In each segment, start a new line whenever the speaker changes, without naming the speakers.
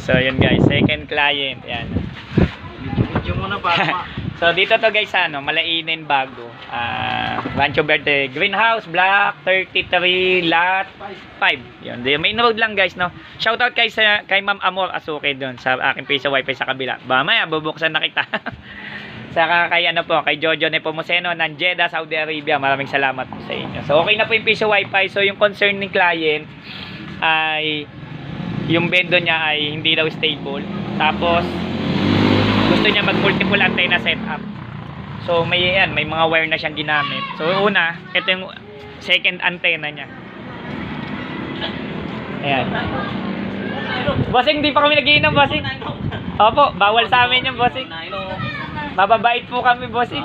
So yun guys, second client. Yan.
Medyo muna para
So dito to guys ano, Malainin Bago. Rancho Verde Greenhouse Block 33 Lot 5. Yun. May road lang guys no. Shoutout kay Ma'am Amor Asuke doon sa aking piso wifi sa kabila. Mamaya bubuksan na kita. Saka kay ano po, kay Jojo Nepomuceno ng Jeddah, Saudi Arabia. Maraming salamat po sa inyo. So okay na po yung piso wifi. So yung concern ng client ay yung bendo niya ay hindi daw stable. Tapos gusto niya mag multiple antenna setup. So may mga wire na siyang ginamit. So una, ito yung second antenna niya. Ayan. Bossing, hindi pa kami nagiinom, bossing. Opo, bawal sa amin yung bossing. Mababait po kami, bossing.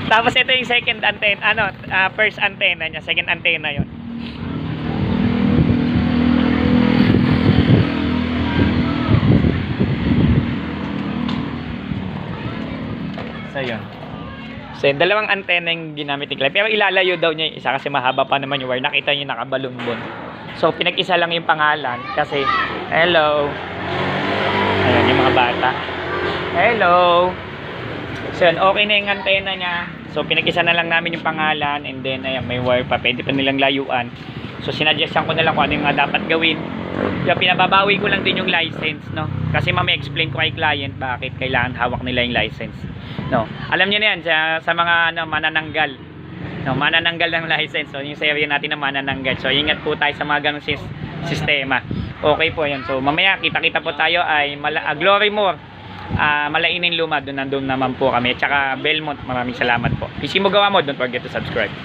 Tapos ito yung second antenna, first antenna niya, second antenna yon. So yun. So yung dalawang antenna yung ginamit ni Clive. Pero ilalayo daw niya yung isa kasi mahaba pa naman yung wire. Nakita niyo nakabalunbon. So pinag-isa lang yung pangalan kasi hello. Ayan yung mga bata. Hello. So yun, okay na yung antenna niya. So pinag-isa na lang namin yung pangalan and then ayan, may wire pa. Pwede pa nilang layuan. So sinadjustan ko na lang kung ano yung mga dapat gawin. Kaya pinababawi ko lang din yung license, no? Kasi explain ko kay client bakit kailangan hawak nila yung license. No. Alam niyo na yan sa mga manananggal. No, manananggal ng license. So yung series natin na manananggal. So ingat po tayo sa mga ganung sistema. Okay po 'yan. So mamaya kita-kita po tayo ay Glory More. Malainin Luma, doon naman po kami. Tsaka Belmont, maraming salamat po. PC mo gawa mo, don't forget to subscribe.